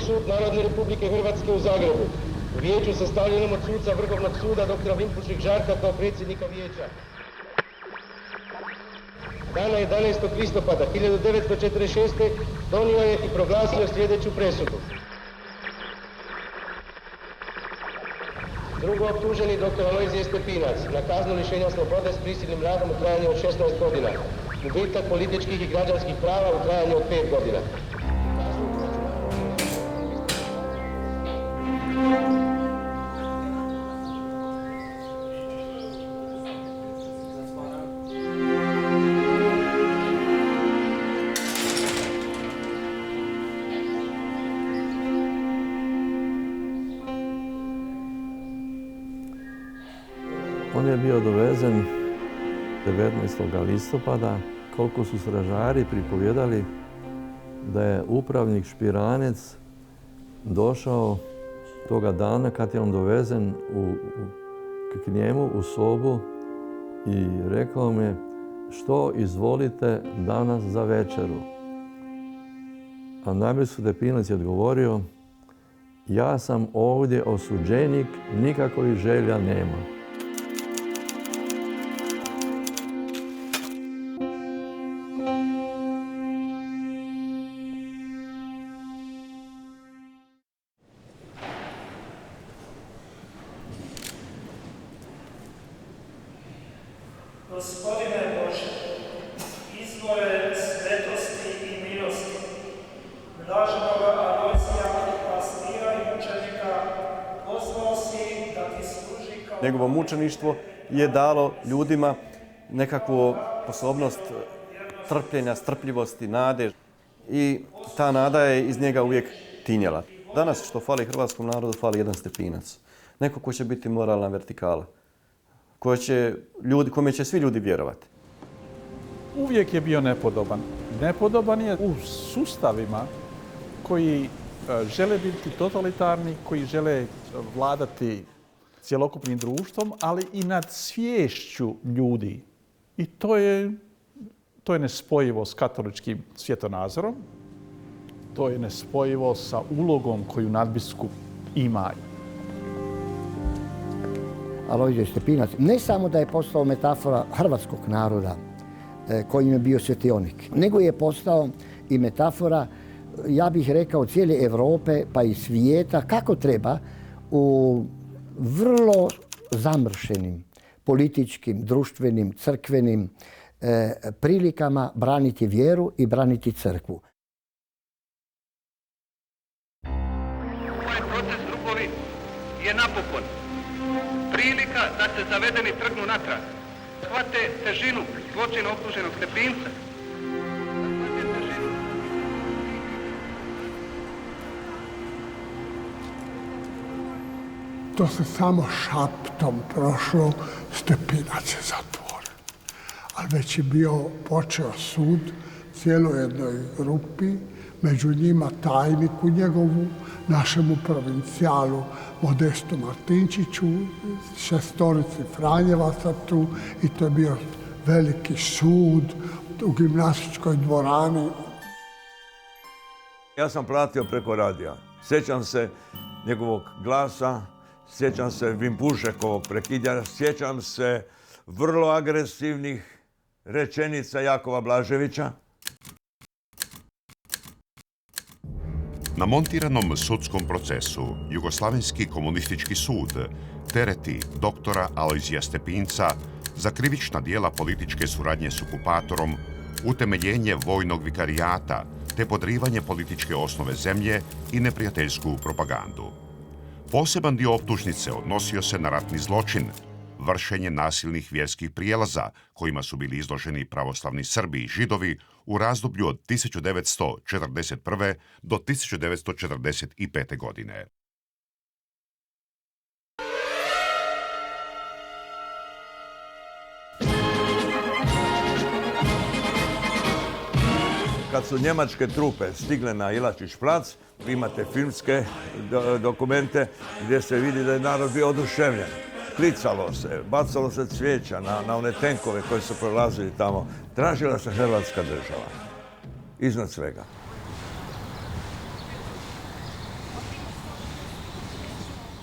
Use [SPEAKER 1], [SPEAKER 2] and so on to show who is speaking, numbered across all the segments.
[SPEAKER 1] sud Narodne Republike Hrvatske u Zagrebu. U vijeću sastavljenom od suca Vrhovnog suda dr. Vinpušik Žarka kao predsjednika vijeća. Dana 11. listopada 1946. donio je i proglasio sljedeću presudu. Drugo optuženi dr. Alojzije Stepinac na kaznu lišenja slobode s prisilnim radom u trajanju od 16 godina. Gubitak političkih i građanskih prava u trajanju od 5 godina.
[SPEAKER 2] On je bio dovezen 19. listopada, koliko su stražari pripovjedali da je upravnik Špiranec došao toga dana kad je on dovezen k njemu u sobu i rekao mi što izvolite danas za večeru. A nadbiskup Stepinac je odgovorio ja sam ovdje osuđenik, nikakvih želja nema.
[SPEAKER 3] Gospodine Bože, izvore svetosti i milosti, blaženoga Alojzija, pastira i mučenika, pozvao si da ti služi kao...
[SPEAKER 4] Njegovo mučeništvo je dalo ljudima nekakvu sposobnost trpljenja, strpljivosti, nade i ta nada je iz njega uvijek tinjela. Danas što fali hrvatskom narodu, fali jedan Stepinac. Neko ko će biti moralna vertikala. Kome će svi ljudi vjerovati.
[SPEAKER 5] Uvijek je bio nepodoban. Nepodoban je u sustavima koji žele biti totalitarni, koji žele vladati cjelokupnim društvom, ali i nad sviješću ljudi. I to je nespojivo s katoličkim svjetonazorom. To je nespojivo sa ulogom koju nadbiskup ima.
[SPEAKER 6] Alojzije Stepinac ne samo da je postao metafora hrvatskog naroda kojim je bio svetionik, nego je postao i metafora, ja bih rekao, cijele Europe pa i svijeta kako treba u vrlo zamršenim političkim, društvenim, crkvenim prilikama braniti vjeru i braniti crkvu.
[SPEAKER 7] Ovaj proces, drugovi, je napokon prilika da se zavedeni trgnu natrag, shvate težinu zločina optuženog Stepinca.
[SPEAKER 8] To se samo šaptom prošlo, Stepinac je zatvoren. Ali već je počeo sud cijeloj jednoj grupi, među njima tajniku njegovu, našemu provincijalu Modestu Martinčiću, šestorici Franjevaca tu i to je bio veliki sud u gimnastičkoj dvorani.
[SPEAKER 9] Ja sam pratio preko radija. Sjećam se njegovog glasa, sjećam se Vinpušekovog prekidanja, sjećam se vrlo agresivnih rečenica Jakova Blaževića.
[SPEAKER 10] Na montiranom sudskom procesu Jugoslavenski komunistički sud tereti doktora Alojzija Stepinca za krivična djela političke suradnje s okupatorom, utemeljenje vojnog vikarijata te podrivanje političke osnove zemlje i neprijateljsku propagandu. Poseban dio optužnice odnosio se na ratni zločin, vršenje nasilnih vjerskih prijelaza kojima su bili izloženi pravoslavni Srbi i Židovi u razdoblju od 1941. do 1945. godine.
[SPEAKER 9] Kad su njemačke trupe stigle na Ilačić plac, vi imate filmske dokumente gdje se vidi da je narod bio oduševljen. Klicalo se, bacalo se cvijeća na one tenkove koji su prolazili tamo. Tražila se Hrvatska država. Iznad svega.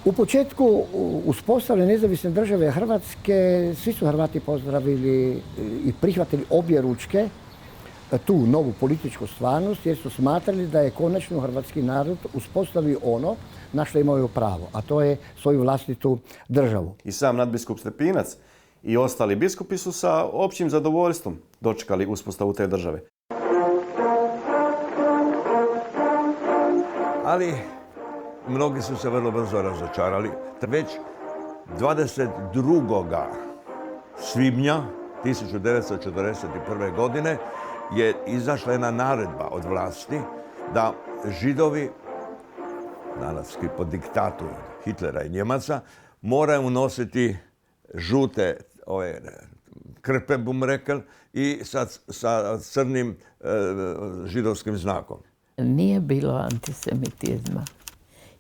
[SPEAKER 6] U početku uspostavljene nezavisne države Hrvatske svi su Hrvati pozdravili i prihvatili objeručke tu novu političku stvarnost jer su smatrali da je konačno hrvatski narod uspostavio ono na što imaju pravo, a to je svoju vlastitu državu.
[SPEAKER 4] I sam nadbiskup Stepinac i ostali biskupi su sa općim zadovoljstvom dočekali uspostavu te države.
[SPEAKER 9] Ali mnogi su se vrlo brzo razočarali. Već 22. svibnja 1941. godine je izašla jedna naredba od vlasti da Židovi, danas pod diktatu Hitlera i Njemaca, moraju nositi žute krpe, bum rekel, i sa crnim židovskim znakom.
[SPEAKER 11] Nije bilo antisemitizma.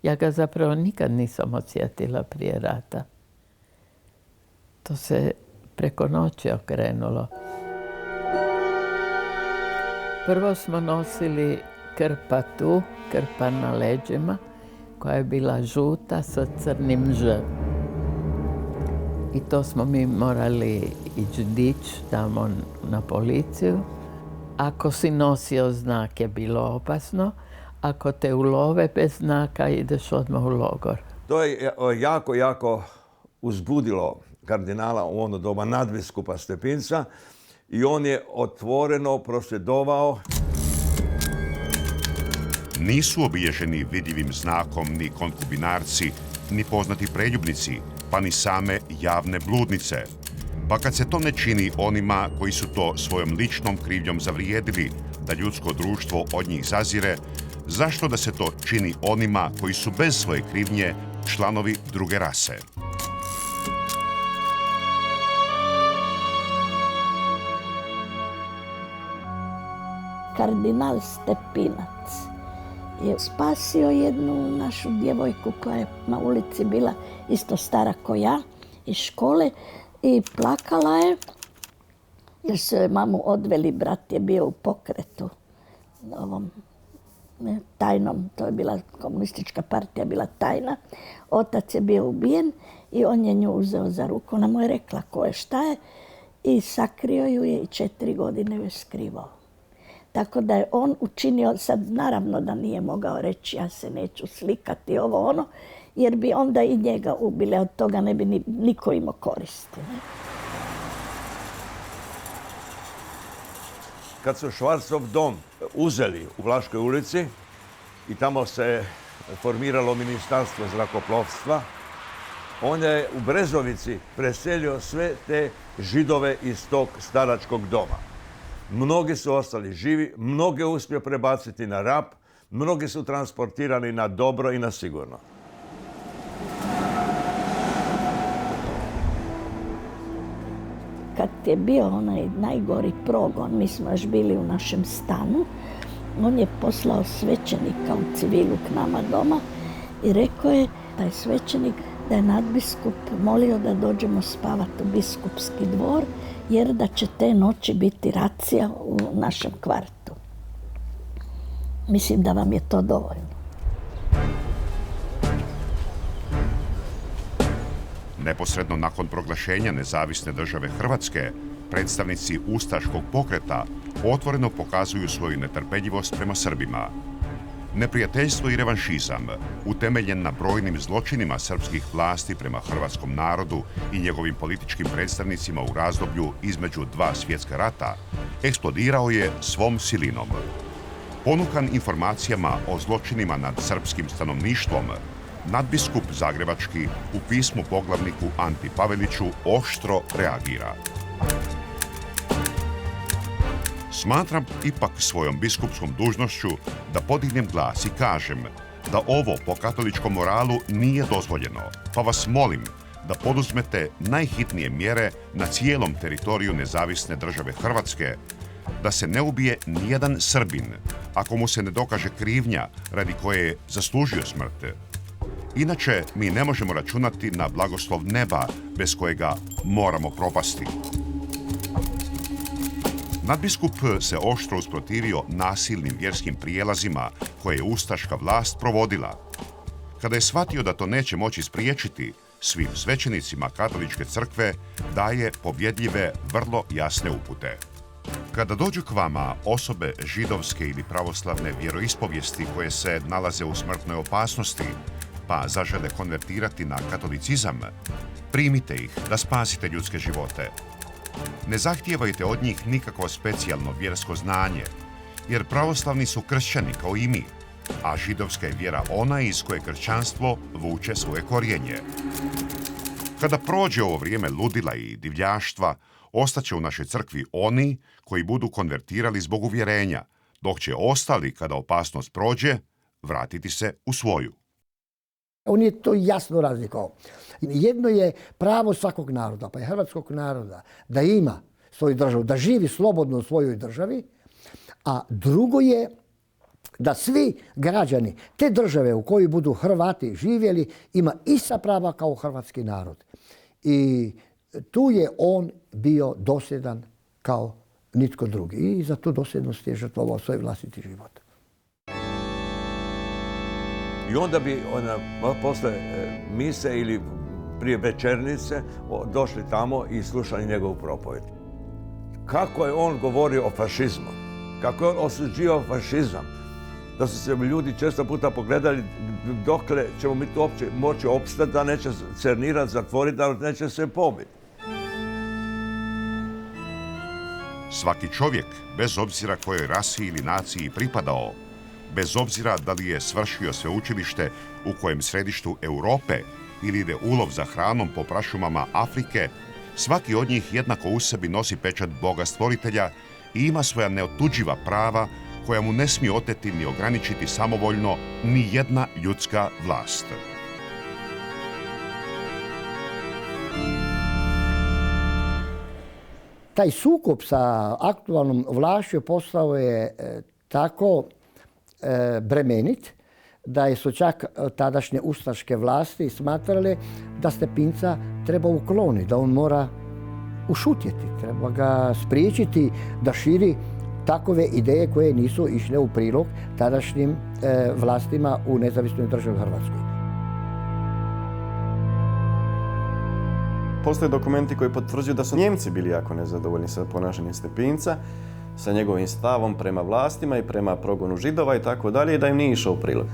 [SPEAKER 11] Ja ga zapravo nikad nisam osjetila prije rata. To se preko noći okrenulo. Prvo smo nosili krpa na leđima, koja je bila žuta sa crnim Ž. I to smo mi morali ići dići tamo na policiju. Ako si nosio znak je bilo opasno, ako te ulove bez znaka ideš odmah u logor.
[SPEAKER 9] To je jako uzbudilo kardinala u ono doba, nadbiskupa Stepinca, i on je otvoreno prosvjedovao.
[SPEAKER 10] Nisu obilježeni vidljivim znakom ni konkubinarci, ni poznati preljubnici, pa ni same javne bludnice. Pa kad se to ne čini onima koji su to svojom ličnom krivnjom zavrijedili da ljudsko društvo od njih zazire, zašto da se to čini onima koji su bez svoje krivnje članovi druge rase?
[SPEAKER 12] Kardinal Stepinac je spasio jednu našu djevojku koja je na ulici bila isto stara ko ja iz škole i plakala je jer su joj mamu odveli, brat je bio u pokretu ovom tajnom, to je bila komunistička partija, bila tajna. Otac je bio ubijen i on je nju uzeo za ruku. Ona mu je rekla ko je, šta je, i sakrio ju je i 4 godine ju je skrivao. Tako da je on učinio, sad naravno da nije mogao reći ja se neću slikati ovo ono, jer bi onda i njega ubili, od toga ne bi niko imao koristi.
[SPEAKER 9] Kad su Švarcov dom uzeli u Vlaškoj ulici i tamo se formiralo ministarstvo zrakoplovstva, on je u Brezovici preselio sve te Židove iz tog staračkog doma. Mnogi su ostali živi, mnoge uspio prebaciti na Rab, mnogi su transportirani na dobro i na sigurno.
[SPEAKER 12] Kad je bio onaj najgori progon, mi smo još bili u našem stanu, on je poslao svećenika u civilu k nama doma i rekao je taj svećenik da je nadbiskup molio da dođemo spavati u biskupski dvor jer da će te noći biti racija u našem kvartu. Mislim da vam je to dovoljno.
[SPEAKER 10] Neposredno nakon proglašenja nezavisne države Hrvatske, predstavnici ustaškog pokreta otvoreno pokazuju svoju netrpeljivost prema Srbima. Neprijateljstvo i revanšizam, utemeljen na brojnim zločinima srpskih vlasti prema hrvatskom narodu i njegovim političkim predstavnicima u razdoblju između 2 svjetska rata, eksplodirao je svom silinom. Ponukan informacijama o zločinima nad srpskim stanovništvom, nadbiskup zagrebački u pismu poglavniku Anti Paveliću oštro reagira. Smatram ipak svojom biskupskom dužnošću da podignem glas i kažem da ovo po katoličkom moralu nije dozvoljeno, pa vas molim da poduzmete najhitnije mjere na cijelom teritoriju nezavisne države Hrvatske, da se ne ubije nijedan Srbin, ako mu se ne dokaže krivnja radi koje je zaslužio smrt. Inače, mi ne možemo računati na blagoslov neba bez kojega moramo propasti. Nadbiskup se oštro usprotivio nasilnim vjerskim prijelazima koje je ustaška vlast provodila. Kada je shvatio da to neće moći spriječiti, svim svećenicima katoličke crkve daje pobjedljive, vrlo jasne upute. Kada dođu k vama osobe židovske ili pravoslavne vjeroispovijesti koje se nalaze u smrtnoj opasnosti, pa zažele konvertirati na katolicizam, primite ih da spasite ljudske živote. Ne zahtijevajte od njih nikakvo specijalno vjersko znanje, jer pravoslavni su kršćani kao i mi, a židovska je vjera ona iz koje kršćanstvo vuče svoje korijenje. Kada prođe ovo vrijeme ludila i divljaštva, ostaće u našoj crkvi oni koji budu konvertirali zbog uvjerenja, dok će ostali, kada opasnost prođe, vratiti se u svoju.
[SPEAKER 6] On je to jasno razlikovao. Jedno je pravo svakog naroda, pa i hrvatskog naroda, da ima svoju državu, da živi slobodno u svojoj državi, a drugo je da svi građani te države u kojoj budu Hrvati živjeli ima ista prava kao hrvatski narod. I tu je on bio dosljedan kao nitko drugi. I za tu dosljednost je žrtvovao svoj vlastiti život.
[SPEAKER 9] I onda bi posle mise ili prije večernice došli tamo i slušali njegovu propovjed. Kako je on govorio o fašizmu, kako je on osuđivao fašizam, da su se ljudi često puta pogledali dokle ćemo mi to uopće moći opstati, da neće cernirati, zatvoriti, da neće se pobiti.
[SPEAKER 10] Svaki čovjek, bez obzira kojoj rasi ili naciji pripadao, bez obzira da li je svršio sveučilište u kojem središtu Europe ili ide ulov za hranom po prašumama Afrike, svaki od njih jednako u sebi nosi pečat Boga stvoritelja i ima svoja neotuđiva prava koja mu ne smije oteti ni ograničiti samovoljno ni jedna ljudska vlast.
[SPEAKER 6] Taj sukob sa aktualnom vlašću postao je tako bremenit da su čak tadašnje ustaške vlasti smatrale da Stepinca treba ukloniti, da on mora ušutjeti, treba ga spriječiti da širi takove ideje koje nisu išle u prilog tadašnjim vlastima u nezavisnoj državi Hrvatskoj.
[SPEAKER 4] Postoje dokumenti koji potvrđuju da su Njemci bili jako nezadovoljni sa ponašanjem Stepinca, sa njegovim stavom prema vlastima i prema progonu Židova i tako dalje, i da im nije išao u prilog.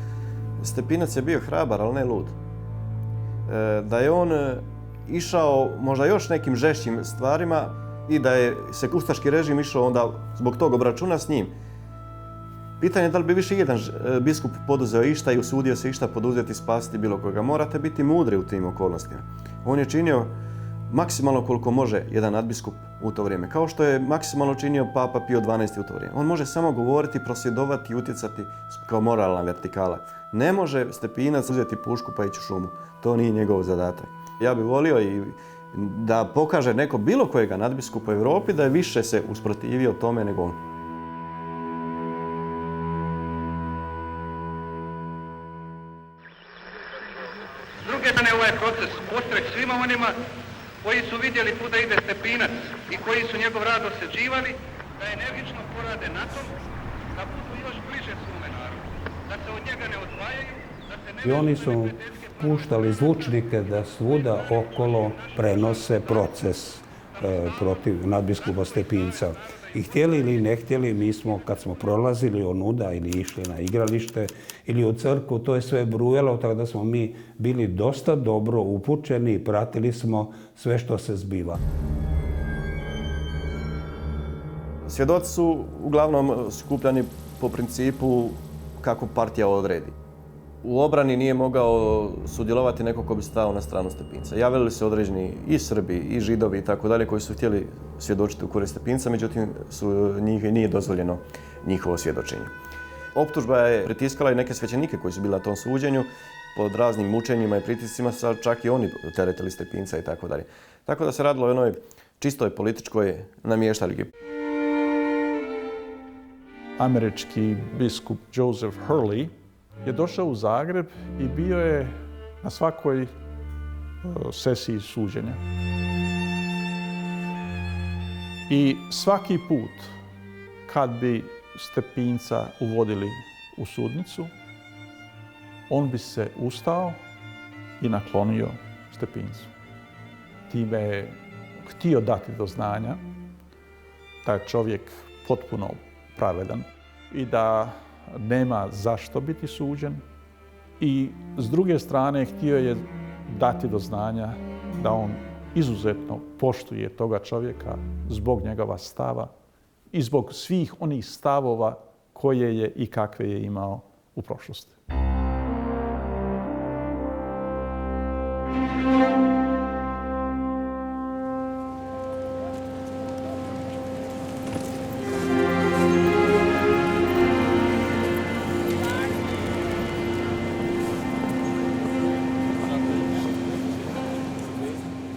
[SPEAKER 4] Stepinac je bio hrabar, ali ne lud. Da je on išao možda još nekim žešćim stvarima i da je se ustaški režim išao onda zbog tog obračuna s njim. Pitanje je da li bi više jedan biskup poduzeo išta i usudio se išta poduzeti, spasiti bilo koga. Morate biti mudri u tim okolnostima. On je činio maksimalno koliko može jedan nadbiskup u to vrijeme, kao što je maksimalno činio Papa Pio XII u to vrijeme. On može samo govoriti, prosvjedovati i utjecati kao moralna vertikala. Ne može Stepinac uzeti pušku pa ići u šumu. To nije njegov zadatak. Ja bih volio i da pokaže neko bilo kojega nadbiskupa u Europi da je više se usprotivio tome nego on.
[SPEAKER 7] S druge strane, ovaj proces postreh svima onima koji su vidjeli kuda ide Stepinac i koji su njegov rad osuđivali, da energično porade na tom, da budu još bliže svome narodu, da se od njega ne odvajaju, da se ne...
[SPEAKER 13] I oni su puštali zvučnike da svuda okolo prenose proces protiv nadbiskupa Stepinca. I htjeli ili ne htjeli, mi smo, kad smo prolazili onuda ili išli na igralište ili u crkvu, to je sve brujalo, tako da smo mi bili dosta dobro upućeni i pratili smo sve što se zbiva.
[SPEAKER 4] Svjedoci su uglavnom skupljani po principu kako partija odredi. U obrani nije mogao sudjelovati neko ko bi stao na stranu Stepinca. Javili se određeni i Srbi, i Židovi i tako dalje koji su htjeli svjedočiti u korist Stepinca, međutim nije dozvoljeno njihovo svjedočenje. Optužba je pritiskala i neke svećenike koji su bili na tom suđenju pod raznim mučenjima i pritiscima, čak i oni teretili Stepinca i tako dalje. Tako da se radilo o jednoj čistoj političkoj namještaljki.
[SPEAKER 5] Američki biskup Joseph Hurley je došao u Zagreb i bio je na svakoj sesiji suđenja. I svaki put kad bi Stepinca uvodili u sudnicu, on bi se ustao i naklonio Stepincu. Time je htio dati do znanja da je čovjek potpuno pravedan i da nema zašto biti suđen. I s druge strane htio je dati do znanja da on izuzetno poštuje toga čovjeka zbog njegova stava i zbog svih onih stavova koje je i kakve je imao u prošlosti.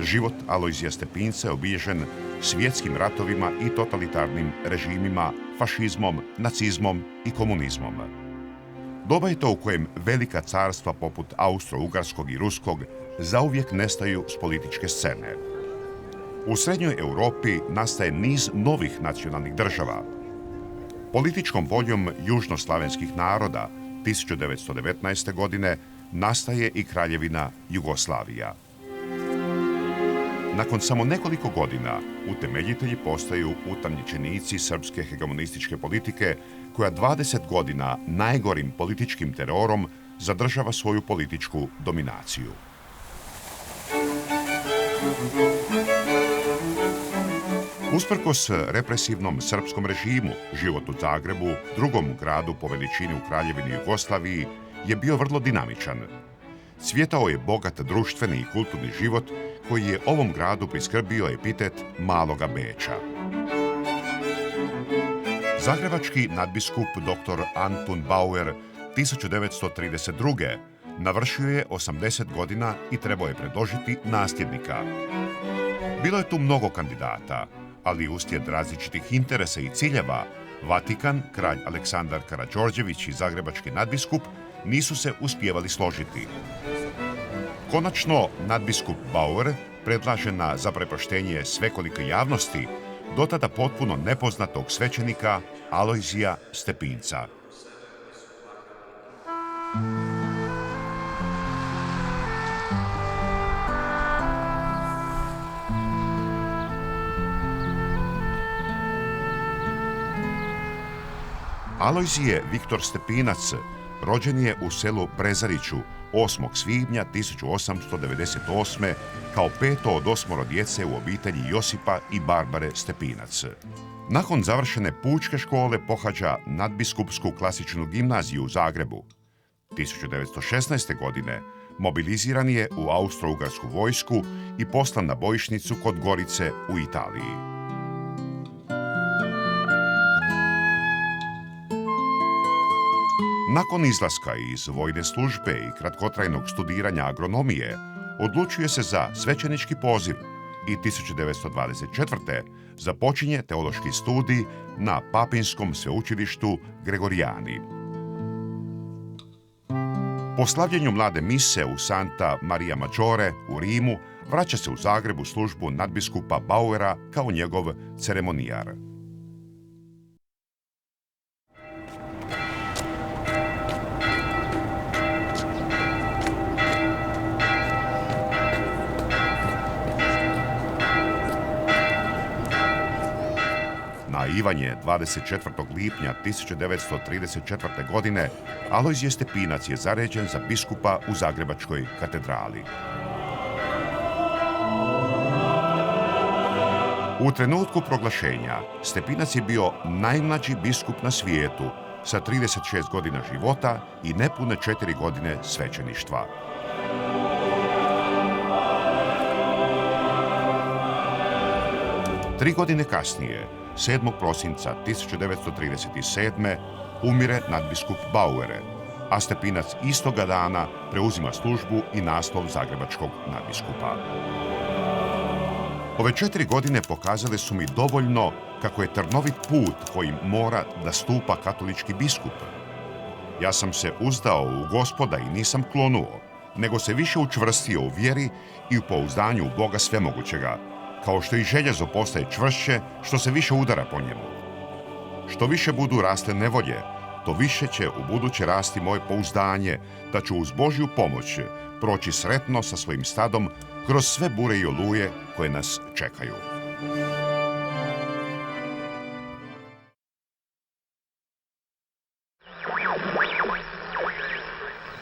[SPEAKER 10] Život Alojzija Stepinca je obilježen svjetskim ratovima i totalitarnim režimima, fašizmom, nacizmom i komunizmom. Doba je to u kojem velika carstva poput Austro-Ugarskog i Ruskog zauvijek nestaju s političke scene. U srednjoj Europi nastaje niz novih nacionalnih država. Političkom voljom južnoslavenskih naroda 1919. godine nastaje i Kraljevina Jugoslavija. Nakon samo nekoliko godina utemeljitelji postaju utamničenici srpske hegemonističke politike koja 20 godina najgorim političkim terorom zadržava svoju političku dominaciju. Usprkos represivnom srpskom režimu, život u Zagrebu, drugom gradu po veličini u Kraljevini Jugoslaviji, je bio vrlo dinamičan. Cvjetao je bogat društveni i kulturni život koji je ovom gradu priskrbio epitet Maloga Beča. Zagrebački nadbiskup dr. Antun Bauer 1932. navršio je 80 godina i trebao je predložiti nasljednika. Bilo je tu mnogo kandidata, ali uslijed različitih interesa i ciljeva, Vatikan, kralj Aleksandar Karađorđević i zagrebački nadbiskup nisu se uspijevali složiti. Konačno, nadbiskup Bauer, predlažena za preproštenje svekolike javnosti, dotada potpuno nepoznatog svećenika Alojzija Stepinca. Alojzije Viktor Stepinac rođen je u selu Brezariću 8. svibnja 1898. kao 5. od 8 djece u obitelji Josipa i Barbare Stepinac. Nakon završene pučke škole pohađa nadbiskupsku klasičnu gimnaziju u Zagrebu. 1916. godine mobiliziran je u Austro-Ugarsku vojsku i poslan na bojišnicu kod Gorice u Italiji. Nakon izlaska iz vojne službe i kratkotrajnog studiranja agronomije, odlučuje se za svećenički poziv i 1924. započinje teološki studij na Papinskom sveučilištu Gregorijani. Po slavljenju mlade mise u Santa Maria Maggiore u Rimu, vraća se u Zagreb u službu nadbiskupa Bauera kao njegov ceremonijar. Na Ivanje 24. lipnja 1934. godine Alojzije Stepinac je zaređen za biskupa u Zagrebačkoj katedrali. U trenutku proglašenja Stepinac je bio najmlađi biskup na svijetu sa 36 godina života i nepune 4 godine svećeništva. Tri godine kasnije, 7. prosinca 1937. umire nadbiskup Bauer, a Stepinac istoga dana preuzima službu i naslov zagrebačkog nadbiskupa. Ove 4 godine pokazale su mi dovoljno kako je trnovit put kojim mora da stupa katolički biskup. Ja sam se uzdao u Gospoda i nisam klonuo, nego se više učvrstio u vjeri i u pouzdanju u Boga svemogućega, kao što i željezo postaje čvršće što se više udara po njemu. Što više budu rasle nevolje, to više će u buduće rasti moje pouzdanje da ću uz Božju pomoć proći sretno sa svojim stadom kroz sve bure i oluje koje nas čekaju.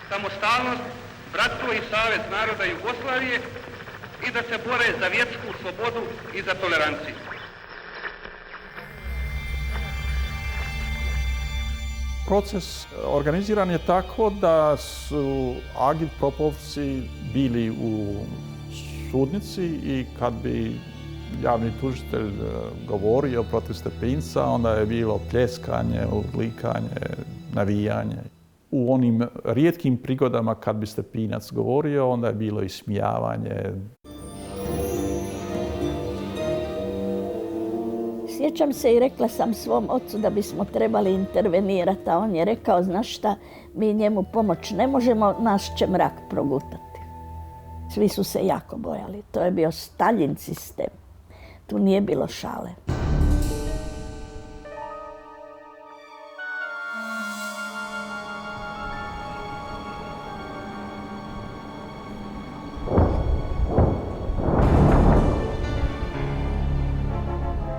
[SPEAKER 7] Samostalnost, bratstvo i savez naroda Jugoslavije i da se bore za vječnu slobodu i za toleranciju.
[SPEAKER 5] Proces organiziran je tako da su agitpropovci bili u sudnici i kad bi javni tužitelj govorio protiv Stepinca, onda je bilo pljeskanje, uzlikanje, navijanje. U onim rijetkim prigodama kad bi Stepinac govorio, onda je bilo ismijavanje.
[SPEAKER 12] Sjećam se i rekla sam svom ocu da bismo trebali intervenirati, a on je rekao, znaš šta, mi njemu pomoć ne možemo, nas će mrak progutati. Svi su se jako bojali. To je bio Staljin sistem. Tu nije bilo šale.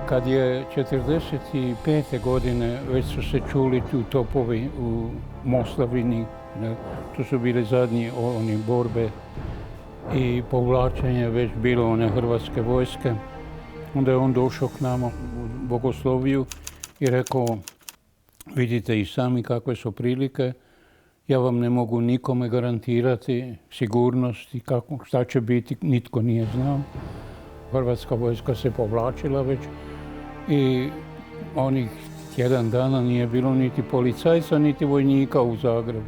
[SPEAKER 14] Kad je 1945. godine već su se čuli tu topovi u Moslavini, tu su bile zadnje one borbe i povlačenje već bilo one hrvatske vojske. Onda je on došao k nama u Bogosloviju i rekao, vidite i sami kakve su prilike, ja vam ne mogu nikome garantirati sigurnost i šta će biti, nitko nije znao. Hrvatska vojska se povlačila već i onih tjedan dana nije bilo niti policajca, niti vojnika u Zagrebu.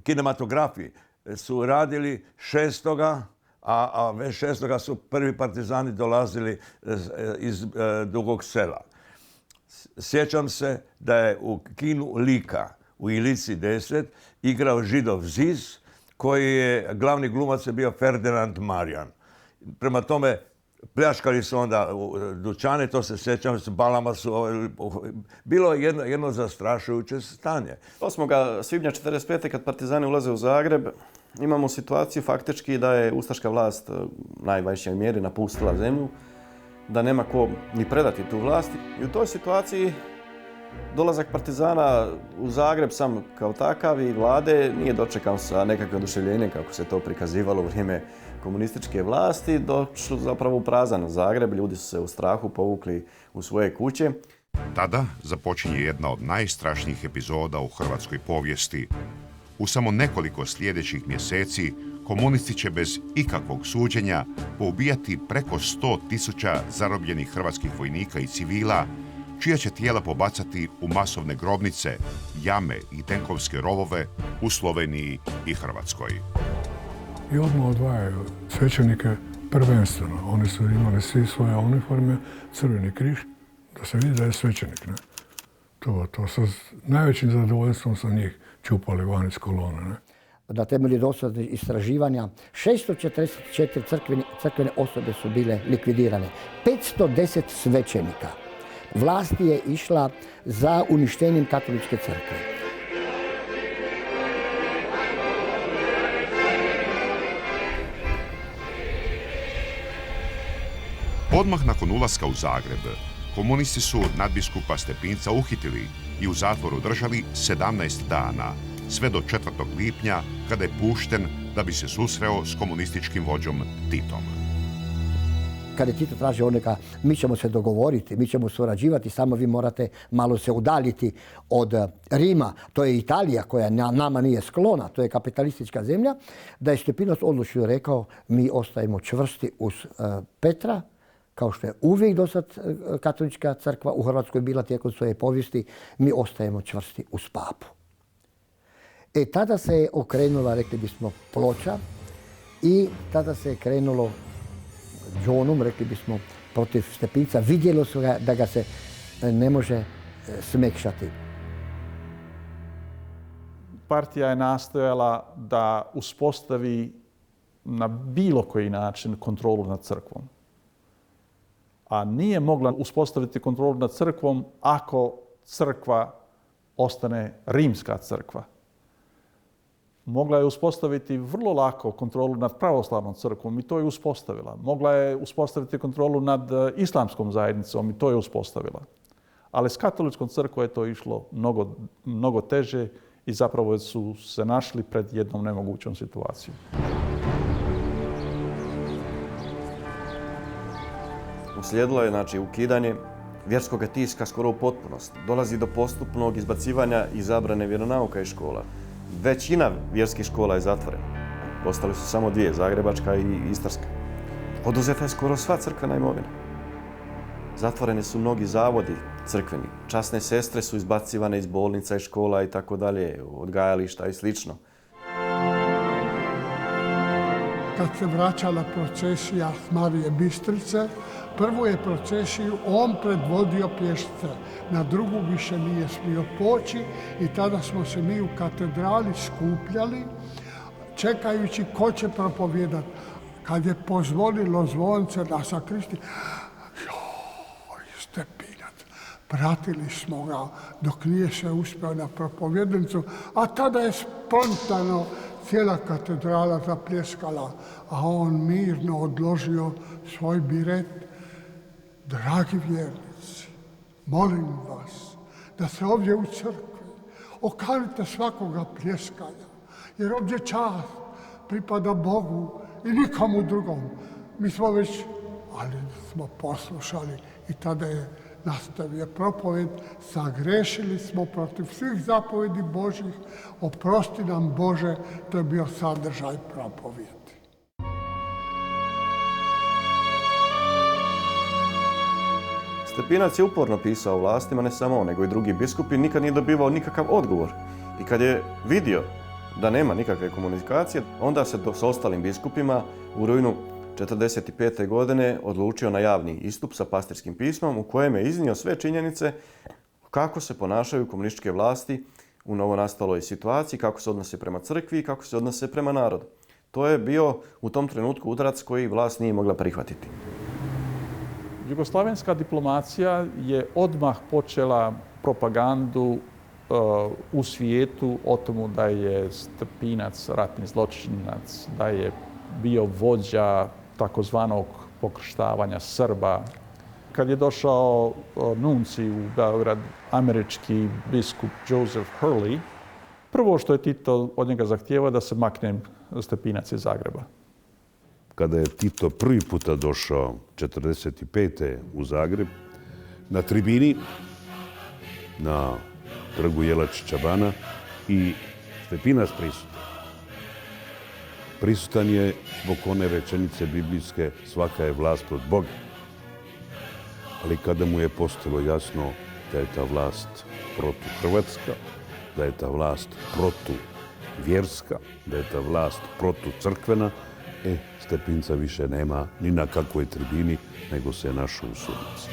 [SPEAKER 9] Kinematografi su radili 6. a već 6. su prvi partizani dolazili iz Dugog Sela. Sjećam se da je u kinu Lika u Ilici 10 igrao Židov Ziz, koji je glavni glumac je bio Ferdinand Marijan. Prema tome, pljačkali su onda u dućane, to se sjećam, s balama su... Bilo je jedno zastrašujuće stanje.
[SPEAKER 4] 8. svibnja 1945. kad partizani ulaze u Zagreb, imamo situaciju faktički da je ustaška vlast u najvećoj mjeri napustila zemlju, da nema ko ni predati tu vlast. I u toj situaciji dolazak partizana u Zagreb sam kao takav i vlade nije dočekan sa nekakvim oduševljenjem kako se to prikazivalo u vrijeme komunističke vlasti. Došlo zapravo u prazan Zagreb, ljudi su se u strahu povukli u svoje kuće.
[SPEAKER 10] Tada započinje jedna od najstrašnijih epizoda u hrvatskoj povijesti. U samo nekoliko sljedećih mjeseci komunisti će bez ikakvog suđenja poubijati preko 100.000 zarobljenih hrvatskih vojnika i civila, čija će tijela pobacati u masovne grobnice, jame i tenkovske rovove u Sloveniji i Hrvatskoj.
[SPEAKER 8] I odmah odvajaju svećenike prvenstveno. Oni su imali svi svoje uniforme, crveni križ, da se vidi da je svećenik. Ne? To sa najvećim zadovoljstvom sa njih čupali van iz kolone. Ne?
[SPEAKER 6] Na temelju dosadnih istraživanja 644 crkvene osobe su bile likvidirane. 510 svećenika. Vlast je išla za uništenjem katoličke crkve.
[SPEAKER 10] Odmah nakon ulaska u Zagreb, komunisti su nadbiskupa Stepinca uhitili i u zatvoru držali 17 dana, sve do 4. lipnja kada je pušten da bi se susreo s komunističkim vođom Titom.
[SPEAKER 6] Kad je Tito tražio onega, mi ćemo se dogovoriti, mi ćemo surađivati, samo vi morate malo se udaljiti od Rima. To je Italija koja nama nije sklona, to je kapitalistička zemlja. Da je Stepinac odlučio rekao, mi ostajemo čvrsti uz Petra, kao što je uvijek dosad katolička crkva u Hrvatskoj bila tijekom svoje povijesti, mi ostajemo čvrsti uz papu. Tada se je okrenula, rekli bismo, ploča i tada se je krenulo džonom, rekli bismo, protiv Stepinca. Vidjelo su ga da ga se ne može smekšati.
[SPEAKER 5] Partija je nastojala da uspostavi na bilo koji način kontrolu nad crkvom. A nije mogla uspostaviti kontrolu nad crkvom ako crkva ostane rimska crkva. Mogla je uspostaviti vrlo lako kontrolu nad pravoslavnom crkvom i to je uspostavila. Mogla je uspostaviti kontrolu nad islamskom zajednicom i to je uspostavila. Ali s katoličkom crkvom je to išlo mnogo teže i zapravo su se našli pred jednom nemogućom situacijom.
[SPEAKER 4] Uslijedilo je ukidanje vjerskog tiska skoro u potpunosti. Dolazi do postupnog izbacivanja i zabrane vjeronauka iz škola. Većina vjerskih škola je zatvorena. Ostali su samo dvije, Zagrebačka i Istarska. Oduzeta je skoro sva crkvena imovina. Zatvoreni su mnogi zavodi crkveni. Časne sestre su izbacivane iz bolnica i škola i tako dalje, odgajališta i slično.
[SPEAKER 8] Kad se vraćala procesija s Marije Bistrice, prvu je procesiju on predvodio pješice, na drugu više nije smio poći i tada smo se mi u katedrali skupljali čekajući ko će propovijedati. Kad je pozvonilo zvonce na sakristi, Stepinac, pratili smo ga dok nije se uspio na propovjednicu, a tada je spontano cijela katedrala zapljeskala, a on mirno odložio svoj biret. Dragi vjernici, molim vas da se ovdje u crkvi okanite svakoga pljeskanja, jer ovdje čast pripada Bogu i nikomu drugom. Mi smo već, ali smo poslušali i tada je nastavio propovjed, sagrešili smo protiv svih zapovjedi Božjih, oprosti nam Bože, to je bio sadržaj propovjedi.
[SPEAKER 4] Stepinac je uporno pisao vlastima, ne samo on, nego i drugi biskupi, nikad nije dobivao nikakav odgovor. I kad je vidio da nema nikakve komunikacije, onda se s ostalim biskupima u rujnu 1945. godine odlučio na javni istup sa pastirskim pismom u kojem je iznio sve činjenice kako se ponašaju komunističke vlasti u novonastaloj situaciji, kako se odnose prema crkvi i kako se odnose prema narodu. To je bio u tom trenutku udarac koji vlast nije mogla prihvatiti.
[SPEAKER 5] Jugoslavenska diplomacija je odmah počela propagandu u svijetu o tomu da je Stepinac ratni zločinac, da je bio vođa takozvanog pokrštavanja Srba. Kad je došao nunci u Beograd, američki biskup Joseph Hurley, prvo što je Tito od njega zahtijevao da se makne Stepinac iz Zagreba.
[SPEAKER 15] Kada je Tito prvi puta došao 1945. u Zagreb, na tribini, na trgu Jelačića Bana i Stepinac prisutan. Prisutan je zbog one rečenice biblijske svaka je vlast od Boga. Ali kada mu je postalo jasno da je ta vlast protuhrvatska, da je ta vlast protuvjerska, da je ta vlast protucrkvena, Stepinca više nema ni na kakvoj tribini, nego se je našao u sudnici.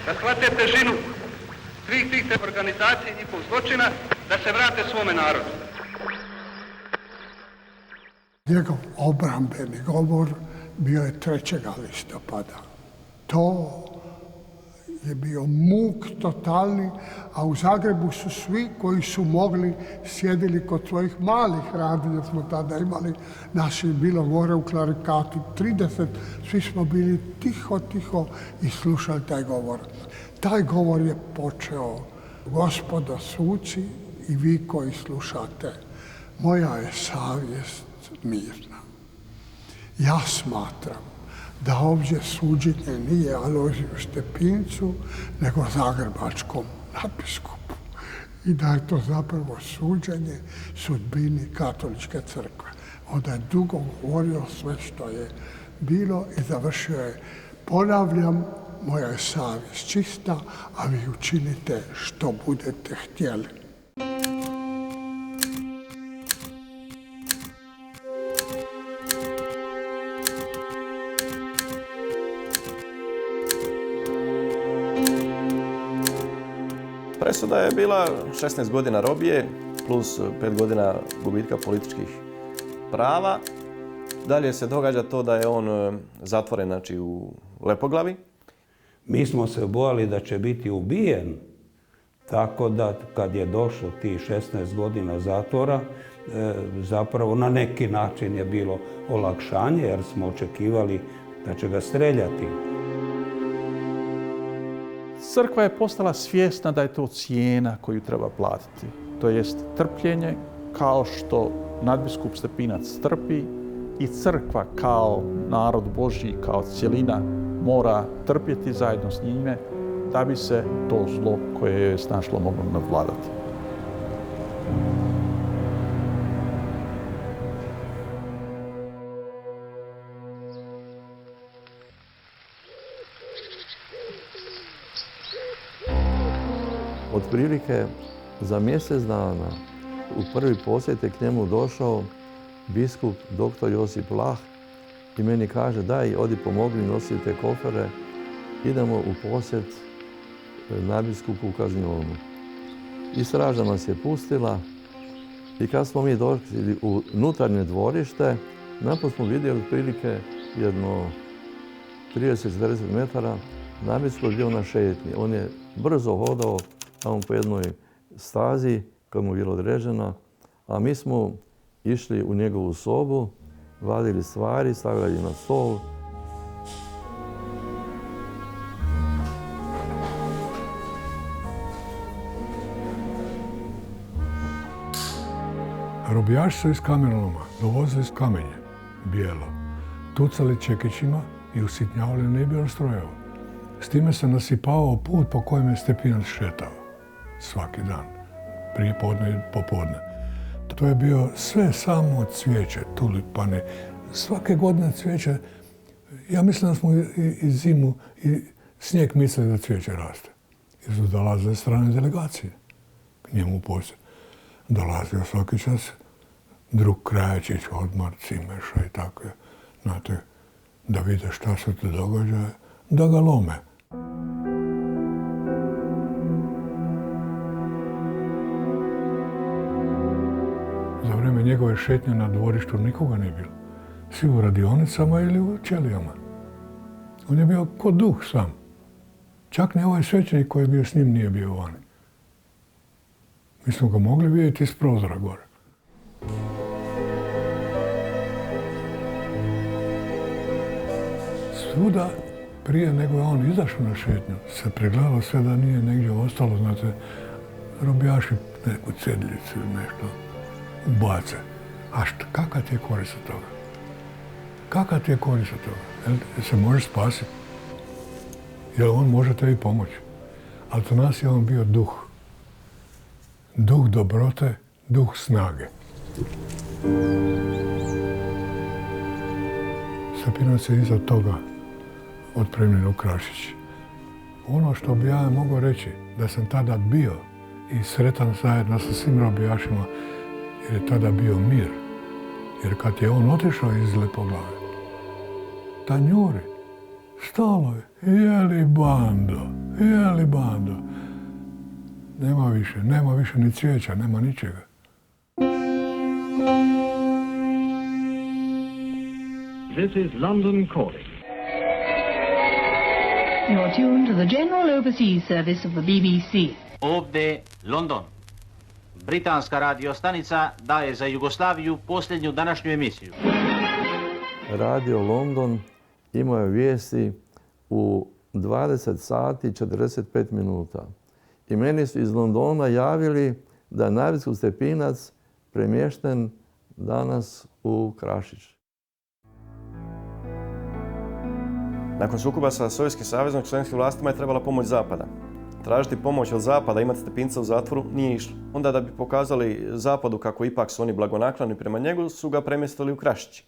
[SPEAKER 7] Da shvate težinu svih tih organizacija i njihov zločina, da se vrate svome narodu.
[SPEAKER 8] Njegov obrambeni govor bio je 3. listopada. To je bio muk totalni, a u Zagrebu su svi koji su mogli sjedili kod svojih malih radija, smo tada imali, naši bilo gore u Klarikatu 30, svi smo bili tiho i slušali taj govor. Taj govor je počeo, gospodo suci i vi koji slušate, moja je savjest mirna. Ja smatram da ovdje suđenje nije Alojziju Stepincu, nego zagrebačkom nadbiskupu. I da je to zapravo suđenje sudbini katoličke crkve. Onda je dugo govorio sve što je bilo i završio je, ponavljam, moja je savjest čista, a vi učinite što budete htjeli.
[SPEAKER 4] Presuda je bila 16 godina robije plus 5 godina gubitka političkih prava Dalje se događa to da je on zatvoren, znači, u Lepoglavi.
[SPEAKER 13] Mi smo se bojali da će biti ubijen, tako da kad je došlo tih 16 godina zatvora, zapravo na neki način je bilo olakšanje, jer smo očekivali da će ga streljati.
[SPEAKER 5] Crkva je postala svjesna da je to cijena koju treba platiti. To jest trpljenje, kao što nadbiskup Stepinac trpi, i crkva kao narod Božji, kao cjelina mora trpjeti zajedno s njime da bi se to zlo koje je snašlo moglo nadvladati.
[SPEAKER 2] Otprilike za mjesec dana u prvi posjet je k njemu došao biskup dr. Josip Lah i meni kaže: daj, odi pomogli, nosite te kofere, idemo u posjet nadbiskupu u kaznionu. I straža nas je pustila i kad smo mi došli u unutarnje dvorište, napod smo vidjeli otprilike jedno 30-40 metara, nadbiskup je bio na šetnji. On je brzo hodao tamo po jednoj stazi koja mu je bila određena, a mi smo išli u njegovu sobu, vadili stvari, stavljali na stol.
[SPEAKER 8] Robijaši su iz kamenoloma dovozili iz kamenje, bijelo, tucali čekićima i usitnjavali nebijelo strojeva. S time se nasipavao put po kojem je Stepinac šetao svaki dan, prije podne i popodne. To je bio sve samo cvijeće, tulipane, svake godine cvijeće. Ja mislim da smo i zimu i snijeg mislili da cvijeće raste. Jer su dolazile strane delegacije k njemu u posjet. Dolazio svaki čas drug Krajačić, Odmar, Cimeša i tako je. Znate, da vide šta se tu događa, da ga lome. Za vrijeme njegove šetnje na dvorištu nikoga nije bilo. Svi u radionicama ili u ćelijama. On je bio ko duh sam. Čak ni ovaj svećenik koji je bio s njim nije bio vani. Mi smo ga mogli vidjeti iz prozora gore. Svuda, prije nego je on izašao na šetnju, se pregledalo sve da nije negdje ostalo, znate, robijaši neku cedljicu ili nešto ubace. A kakva ti je korist od toga? Kakva ti je korist od toga? Jel se može spasiti? Jel on može tebi pomoći? Ali to nas je on bio duh. Duh dobrote, duh snage. Stepinac je iza toga otpremljen u Krašić. Ono što bi ja mogao reći, da sam tada bio i sretan zajedno sa svim robijašima, jer je tada bio mir. Jer kad je on otišao iz Lepoglave, tanjuri, stalo je, jeli bando, jeli bando. Nema više ni cvijeća, nema ničega.
[SPEAKER 16] This is London calling.
[SPEAKER 17] You're tuned to the General Overseas Service of the BBC.
[SPEAKER 18] Ovdje London. Britanska radio stanica daje za Jugoslaviju posljednju današnju emisiju.
[SPEAKER 2] Radio London imao je vijesti u 20 sati 45 minuta. I meni su iz Londona javili da je nadbiskup Stepinac premješten danas u Krašić.
[SPEAKER 4] Nakon sukoba sa Sovjetskim savezom, členskim vlastima je trebala pomoć Zapada. Tražiti pomoć od Zapada, imati Stepinca u zatvoru, nije išlo. Onda da bi pokazali Zapadu kako ipak su oni blagonakloni prema njegu, su ga premjestili u Krašić,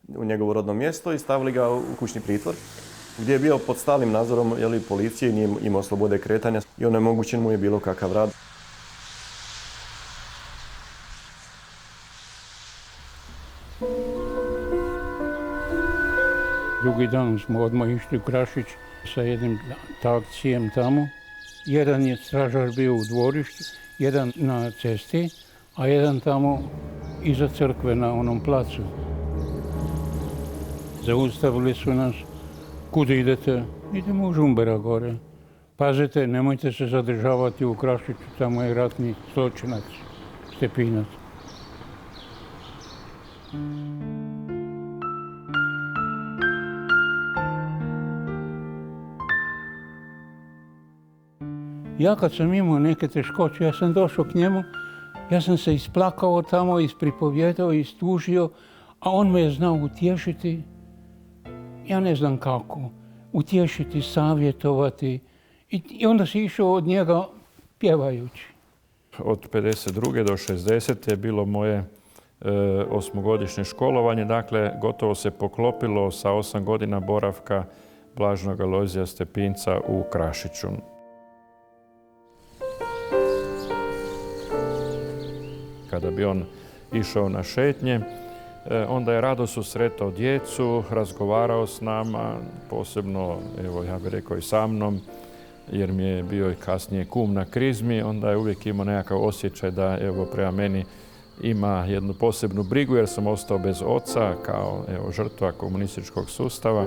[SPEAKER 4] u njegovo rodno mjesto, i stavili ga u kućni pritvor, gdje je bio pod stalnim nadzorom policije i nije imao slobode kretanja i onemogućen mu je bilo kakav rad.
[SPEAKER 14] Drugi dan smo odmah išli u Krašić sa jednim taksijem tamo. Jedan je stražar bio u dvorištu, jedan na cesti, a jedan tamo iza crkve na onom placu. Zaustavili su nas. Kud idete? Idemo u Žumbera gore. Pazite, nemojte se zadržavati u Krašiću, tamo je ratni zločinac, Stepinac. Ja kad sam imao neke teškoće, ja sam došao k njemu, ja sam se isplakao tamo, ispripovjedao, istužio, a on me je znao utješiti. Ja ne znam kako. Utješiti, savjetovati. I onda si išao od njega pjevajući.
[SPEAKER 19] Od 52. do 60. je bilo moje 8-godišnje školovanje. Dakle, gotovo se poklopilo sa 8 godina boravka Blaženog Alojzija Stepinca u Krašiću. Kada bi on išao na šetnje, onda je rado susretao djecu, razgovarao s nama, posebno, evo ja bih rekao i sa mnom, jer mi je bio i kasnije kum na krizmi, onda je uvijek imao nekakav osjećaj da evo prema meni ima jednu posebnu brigu jer sam ostao bez oca kao evo, žrtva komunističkog sustava.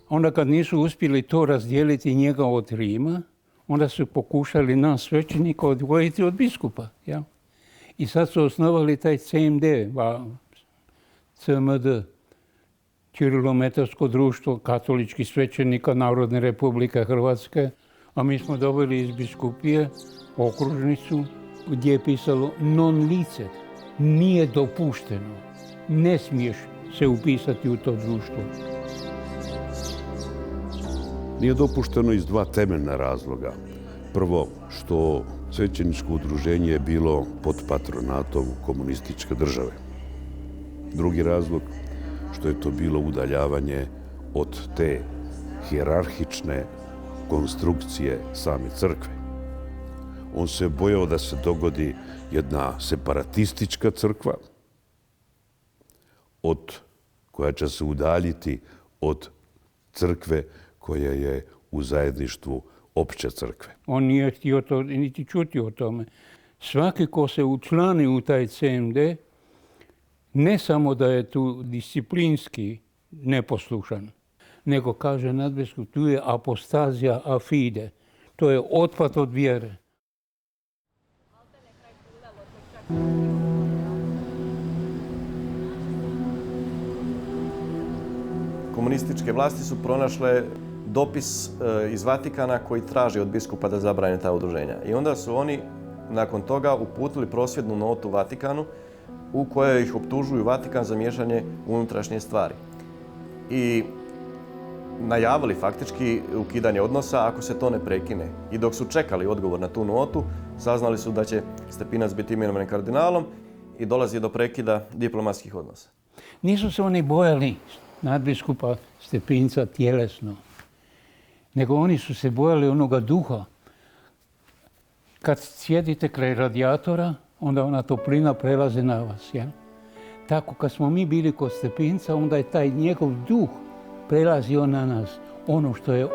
[SPEAKER 14] Onda kad nisu uspjeli to razdijeliti njega od Rima, onda su pokušali nas svećenika odvojiti od biskupa. Ja? I sad su osnovali taj CMD, CMD, Čirilometarsko društvo katoličkih svećenika Narodne Republike Hrvatske, a mi smo dobili iz biskupije okružnicu gdje je pisalo non licet, nije dopušteno, ne smiješ se upisati u to društvo.
[SPEAKER 15] Nije dopušteno iz dva temeljna razloga. Prvo, što svećeničko udruženje je bilo pod patronatom komunističke države. Drugi razlog, što je to bilo udaljavanje od te hijerarhične konstrukcije same crkve. On se bojao da se dogodi jedna separatistička crkva koja će se udaljiti od crkve koja je u zajedništvu opće crkve.
[SPEAKER 14] On nije htio to niti čuti o tome. Svaki ko se učlani u taj CMD, ne samo da je tu disciplinski neposlušan, nego kaže nadbiskup, tu je apostazija a fide. To je otpad od vjere.
[SPEAKER 4] Komunističke vlasti su pronašle dopis iz Vatikana koji traži od biskupa da zabrane ta udruženja. I onda su oni nakon toga uputili prosvjednu notu Vatikanu u kojoj ih optužuju Vatikan za miješanje u unutrašnje stvari. I najavili faktički ukidanje odnosa ako se to ne prekine. I dok su čekali odgovor na tu notu, saznali su da će Stepinac biti imenovan kardinalom i dolazi do prekida diplomatskih odnosa.
[SPEAKER 14] Nisu se oni bojali nadbiskupa Stepinca tjelesno, nego oni su se bojali onoga duha. Kad sjedite kraj radijatora, onda ona toplina prelazi na vas. Ja? Tako kad smo mi bili kod Stepinca, onda je taj njegov duh prelazio na nas. Ono što je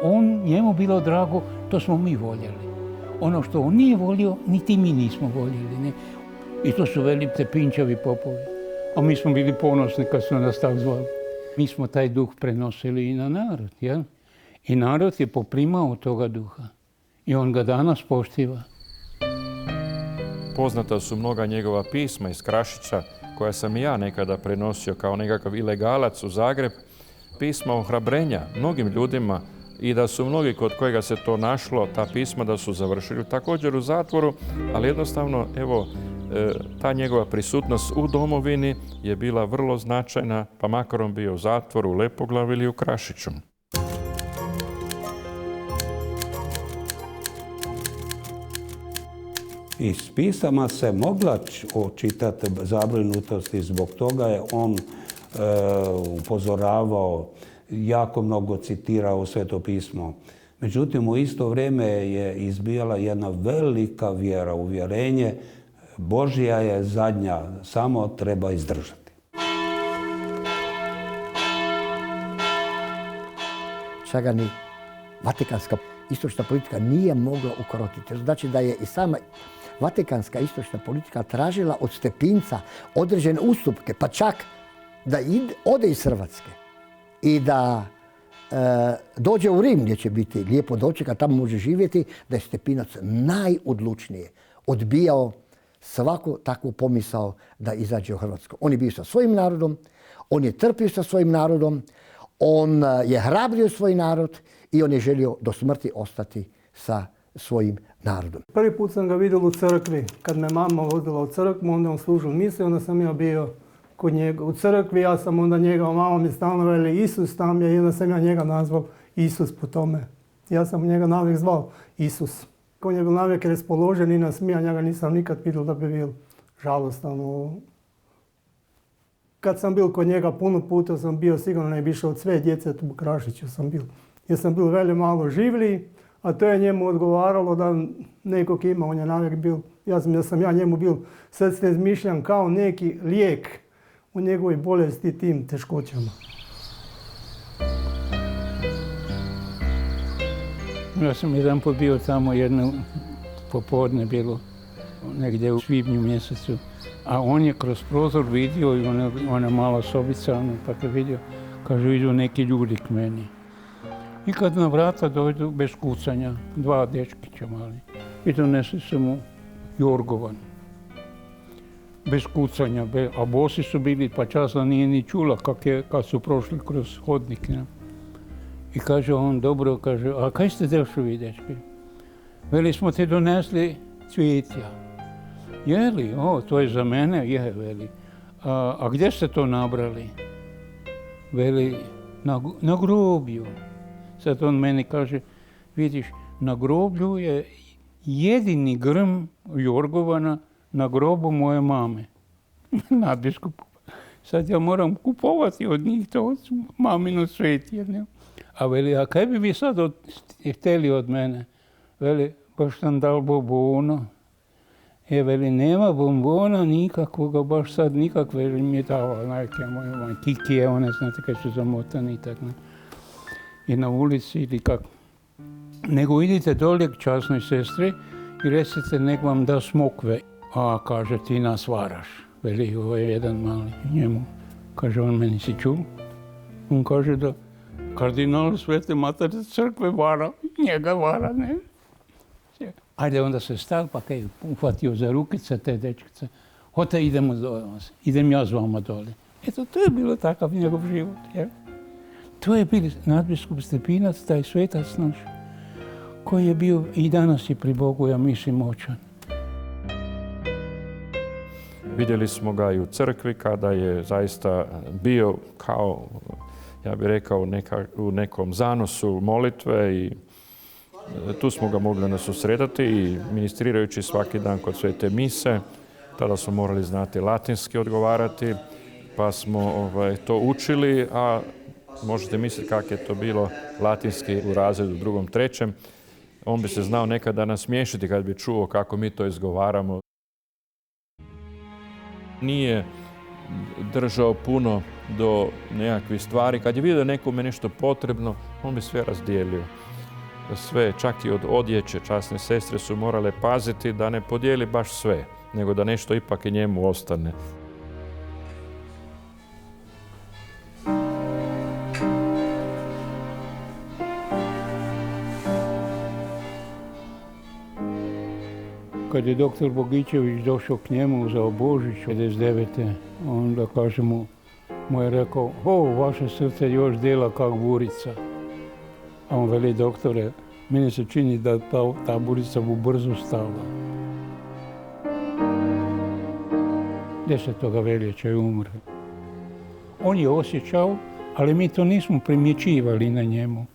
[SPEAKER 14] njemu bilo drago, to smo mi voljeli. Ono što on nije volio, niti mi nismo voljeli. Ne? I to su veli Stepinčevi popovi. A mi smo bili ponosni kad su nas tako zvali. Mi smo taj duh prenosili i na narod. Ja? I narod je poprimao toga duha. I on ga danas poštiva.
[SPEAKER 19] Poznata su mnoga njegova pisma iz Krašića, koja sam i ja nekada prenosio kao nekakav ilegalac u Zagreb. Pisma ohrabrenja mnogim ljudima i da su mnogi kod kojega se to našlo, ta pisma da su završili također u zatvoru, ali jednostavno, evo, ta njegova prisutnost u domovini je bila vrlo značajna, pa makar on bio u zatvoru, u Lepoglavi ili u Krašiću.
[SPEAKER 13] Iz pisama se mogla očitati zabrinutost i zbog toga je on upozoravao, jako mnogo citirao Sveto pismo. Međutim, u isto vrijeme je izbijala jedna velika vjera, uvjerenje Božja je zadnja, samo treba izdržati.
[SPEAKER 6] Čega ni Vatikanska istočna politika nije mogla ukrotiti. Znači da je i sama Vatikanska istočna politika tražila od Stepinca određene ustupke, pa čak da ode iz Hrvatske i da dođe u Rim gdje će biti lijepo dočeka, tamo može živjeti, da je Stepinac najodlučnije odbijao svaku takvu pomisao da izađe u Hrvatsku. On je bio sa svojim narodom, on je trpio sa svojim narodom, on je hrabrio svoj narod i on je želio do smrti ostati sa svojim narodom.
[SPEAKER 20] Prvi put sam ga vidio u crkvi. Kad me mama vozila u crkvu, onda on služio misiju, onda sam ja bio kod njega u crkvi. Ja sam onda njega, mama mi stalno veli Isus tam je i onda sam ja njega nazval Isus po tome. Ja sam njega navijek zvao Isus. On je bil navijek raspoložen i nasmijan, ja ga nisam nikad vidio da bi bil žalostan. Kad sam bil kod njega puno puta sam bio sigurno ne bi išao od sve djece u Krašiću sam bil. Jer sam bil veli malo življi, a to je njemu odgovaralo da nekog ima, on je navijek bil. Ja sam njemu bil srce izmišljan kao neki lijek u njegovoj bolesti i tim teškoćama.
[SPEAKER 14] Ja sam jedan put bio tamo jedno popodne bilo, negdje u svibnju mjesecu, a on je kroz prozor vidio i ona mala sobica, pa je vidio, kaže, idu neki ljudi k meni. I kad na vrata dođu bez kucanja, dva dečkića mali, i donese se mu jorgovan. Bez kucanja, a bosi su bili, pa časno nije ni čula kad su prošli kroz hodnik. Ne? I kaže on, dobro, kaže, a kaj ste došli vi, dečki? Veli, smo ti donesli cvijetja. Jeli, to je za mene? Je, veli. A gdje ste to nabrali? Veli, na groblju. Sad on meni kaže, vidiš, na groblju je jedini grm jorgovana na grobu moje mame, nadbiskupu. Sad ja moram kupovati od njih to mamino cvetje. A veli, a kaj bi vi sad htjeli od mene? Veli, baš sam dal bombona. Veli, nema bombona nikakvoga, baš sad nikakve mi je dala, neke moje kikije, one znate kaj su zamotani i tako. I na ulici ili kako. Nego idite dolje k časnoj sestri i recite nek vam da smokve. A kaže, ti nas varaš. Veli, ovo je jedan mali njemu. Kaže, on meni si čul? On kaže da kardinal Svete Matere crkve vara, njega vara, ne? Ajde, onda se stal, pa kaj uhvatio za rukice te dečkice. Hote, idemo dole, idem ja s vama dole. Eto, to je bilo takav njegov život, je? To je bil nadbiskup Stepinac, taj svetac naš, koji je bio i danas i pri Bogu, ja mislim, moćan.
[SPEAKER 19] Vidjeli smo ga i u crkvi kada je zaista bio kao, ja bih rekao, u nekom zanosu molitve i tu smo ga mogli nas susretati i ministrirajući svaki dan kod svete mise. Tada smo morali znati latinski odgovarati, pa smo to učili, a možete misliti kako je to bilo latinski u razredu drugom, trećem. On bi se znao nekada nasmiješiti kad bi čuo kako mi to izgovaramo. Nije držao puno do nekakvih stvari. Kad je vidio da nekome nešto potrebno, on bi sve razdijelio. Sve, čak i od odjeće, časne sestre su morale paziti da ne podijeli baš sve, nego da nešto ipak i njemu ostane.
[SPEAKER 14] Kad je doktor Bogićević došao k njemu za Božić 59. onda kaže mu je rekao, vaše srce još dela kak burica. A on veli, doktore, meni se čini da ta burica bu brzo stala. 10. veljače je umre. On je osjećao, ali mi to nismo primjećivali na njemu.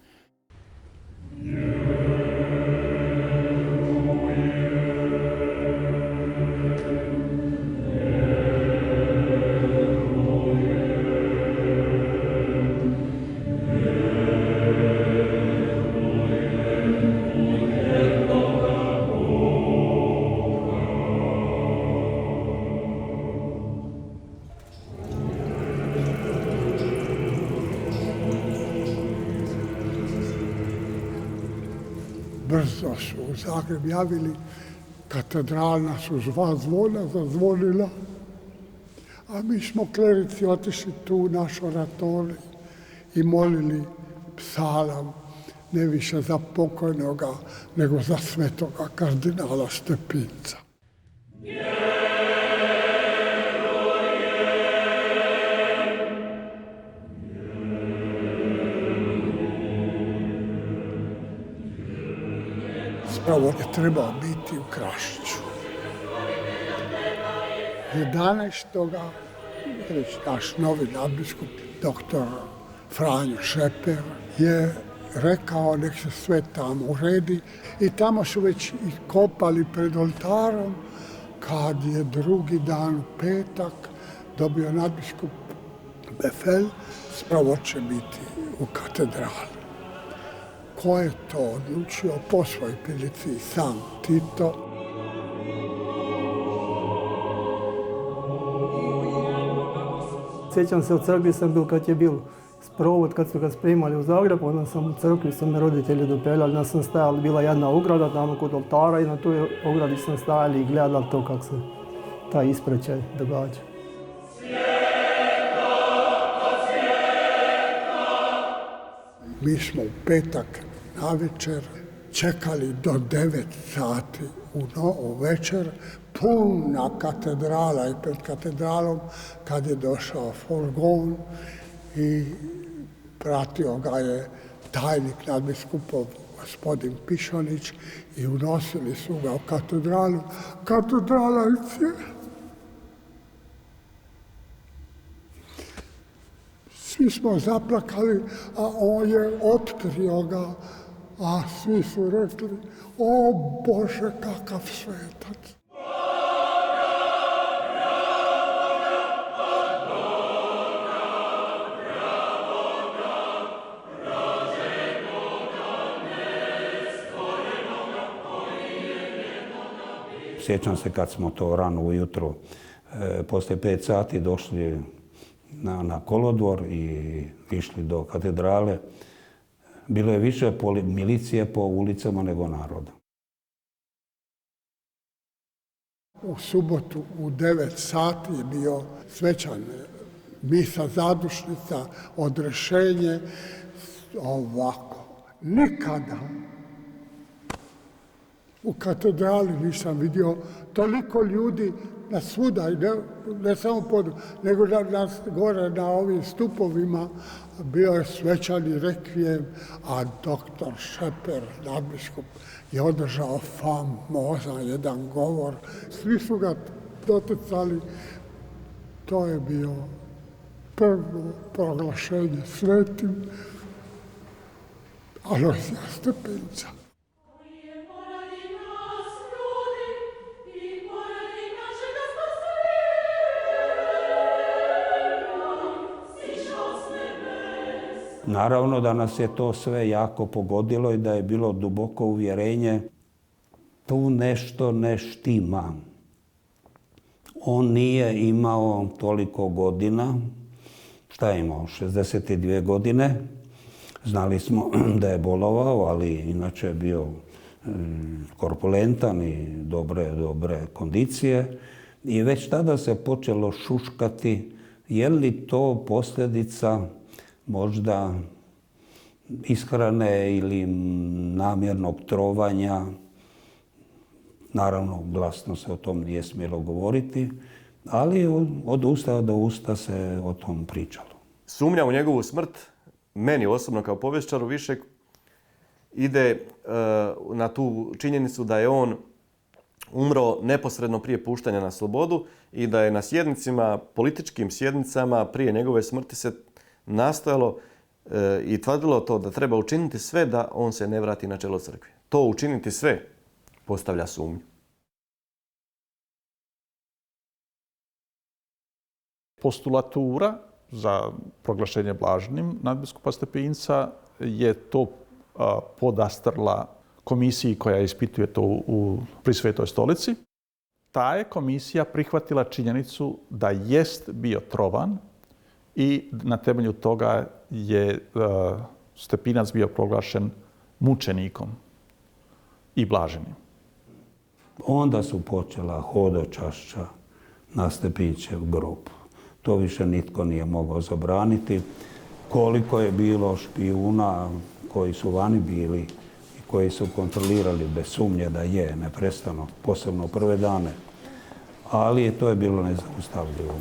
[SPEAKER 8] Brzo su u Zagreb javili katedralna su zvona zazvonila, a mi smo klerici otišli tu u naš oratorij i molili psalam ne više za pokojnoga, nego za svetoga kardinala Stepinca. Spravo je trebao biti u Krašiću. 11. naš novi nadbiskup, doktor Franjo Šeper, je rekao nek se sve tamo uredi i tamo su već i kopali pred oltarom kad je drugi dan u petak dobio nadbiskup Befel, spravo će biti u katedrali. Ko je to odlučio po svojoj prilici sam Tito.
[SPEAKER 20] Sjećam se, u crkvi sam bil kad je bil sprovod, kad su ga spremali u Zagreb, onda sam u crkvi, su me roditelji dopeljali, nas sam stajali, bila jedna ograda tamo kod oltara i na toj ogradi sam stajali i gledali to kako se taj ispraćaj događa.
[SPEAKER 8] Mi smo u petak navečer čekali do 9 sati u večer, puna katedrala i pred katedralom kad je došao furgon i pratio ga je tajnik nadbiskupov gospodin Pišonić i unosili su ga u katedralu. Katedrala je cijela. Svi smo zaplakali, a on je otkrio ga, a svi su rekli, o Bože, kakav svetac.
[SPEAKER 13] Sjećam se kad smo to rano ujutro, poslije 5 sati došli na kolodvor i išli do katedrale. Bilo je više milicije po ulicama nego naroda.
[SPEAKER 8] U subotu u 9 sati je bio svečan misa zadušnica, odrešenje, ovako. Nikada u katedrali nisam vidio toliko ljudi na svuda, ne samo pod, nego gore na ovim stupovima bio je svečani rekvijem, a doktor Šeper, nadbiskup, je održao famozan jedan govor. Svi su ga doticali. To je bio prvo proglašenje svetim Alojzija Stepinca.
[SPEAKER 13] Naravno da nas je to sve jako pogodilo i da je bilo duboko uvjerenje tu nešto ne štima. On nije imao toliko godina, šta je imao, 62 godine. Znali smo da je bolovao, ali inače je bio korpulentan i dobre kondicije. I već tada se počelo šuškati je li to posljedica možda ishrane ili namjernog trovanja. Naravno, glasno se o tom nije smjelo govoriti, ali od usta do usta se o tom pričalo.
[SPEAKER 4] Sumnja u njegovu smrt, meni osobno kao povjesničaru, više ide na tu činjenicu da je on umro neposredno prije puštanja na slobodu i da je na sjednicama, političkim sjednicama prije njegove smrti se nastojalo i tvrdilo to da treba učiniti sve da on se ne vrati na čelo crkve. To učiniti sve postavlja sumnju.
[SPEAKER 5] Postulatura za proglašenje blaženim nadbiskupa Stepinca je to podastrla komisiji koja ispituje to pri Svetoj stolici. Ta je komisija prihvatila činjenicu da jest bio trovan i na temelju toga je Stepinac bio proglašen mučenikom i blaženim.
[SPEAKER 13] Onda su počela hodočašća na Stepinčev grob. To više nitko nije mogao zabraniti. Koliko je bilo špijuna koji su vani bili i koji su kontrolirali bez sumnje da je neprestano, posebno prve dane. Ali to je bilo nezaustavljivo.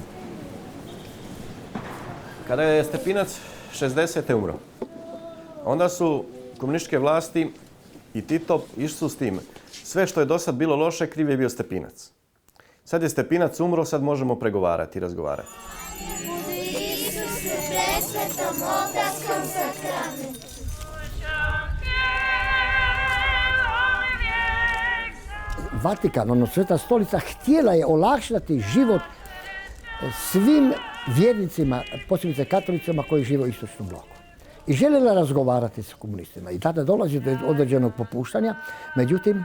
[SPEAKER 4] Kada je Stepinac 60. umro, onda su komunističke vlasti i Tito išli su s tim. Sve što je do sad bilo loše, kriv je bio Stepinac. Sad je Stepinac umro, sad možemo pregovarati i razgovarati.
[SPEAKER 6] Vatikan, odnosno Sveta stolica, htjela je olakšati život svim vjernicima, posebice katolicima koji žive u istočnom bloku. I željela razgovarati sa komunistima. I tada dolazi do određenog popuštanja, međutim,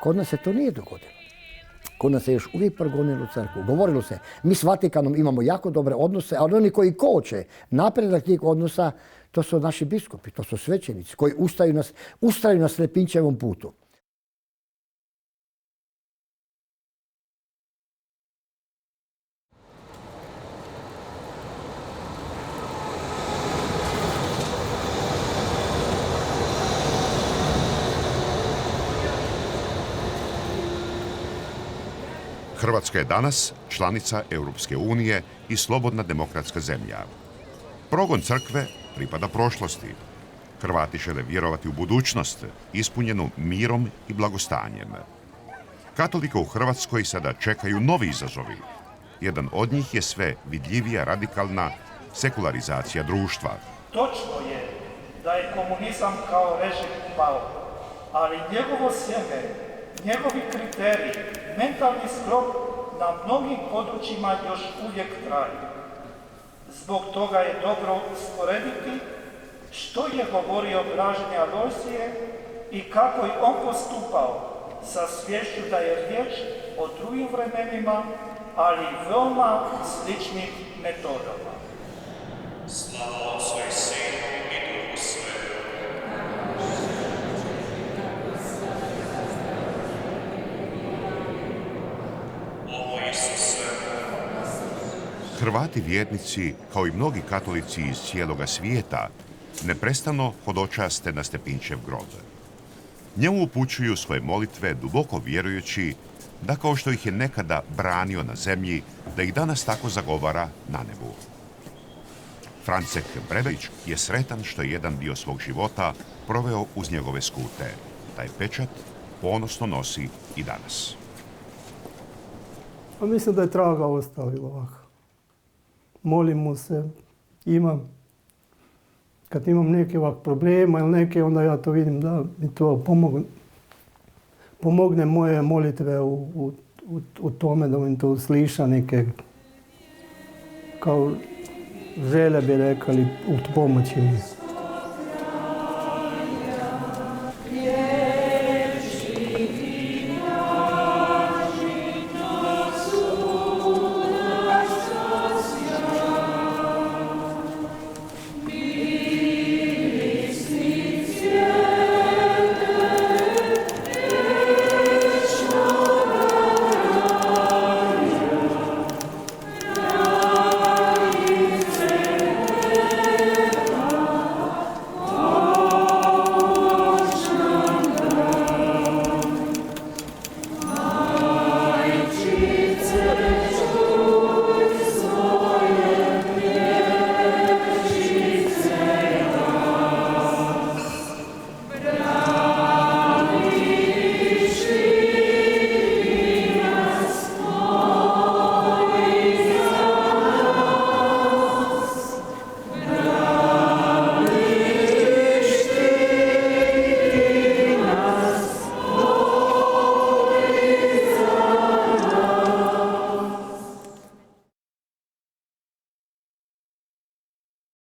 [SPEAKER 6] kod nas se to nije dogodilo. Kod nas se još uvijek progonilo crkvu. Govorilo se, mi s Vatikanom imamo jako dobre odnose, ali oni koji koče napredak tih odnosa, to su naši biskupi, to su svećenici koji ustraju na Stepinčevom putu.
[SPEAKER 10] Hrvatska je danas članica Europske unije i slobodna demokratska zemlja. Progon crkve pripada prošlosti. Hrvati žele vjerovati u budućnost, ispunjenu mirom i blagostanjem. Katolika u Hrvatskoj sada čekaju novi izazovi. Jedan od njih je sve vidljivija radikalna sekularizacija društva.
[SPEAKER 3] Točno je da je komunizam kao režim pao, ali njegovo sjeme, njegovi kriteriji, mentalni sklop na mnogim područjima još uvijek traju. Zbog toga je dobro usporediti što je govorio Blaženje Alojzije i kako je on postupao sa sviješću da je riječ o drugim vremenima, ali i veoma sličnim metodama. Slava Otcu i Sinu i Duhu Svetom.
[SPEAKER 10] Hrvati vjernici, kao i mnogi katolici iz cijeloga svijeta, neprestano hodočaste na Stepinčev grob. Njemu upućuju svoje molitve duboko vjerujući da kao što ih je nekada branio na zemlji, da ih danas tako zagovara na nebu. Francek Brebević je sretan što je jedan dio svog života proveo uz njegove skute. Taj pečat ponosno nosi i danas.
[SPEAKER 20] Pa mislim da je traga ostavilo ovako. Molim mu se, kad imam neke ovak problema ili neke, onda ja to vidim da mi to pomogne moje molitve u tome da mi to sliša neke, kao želje bi rekali, u pomoći mi.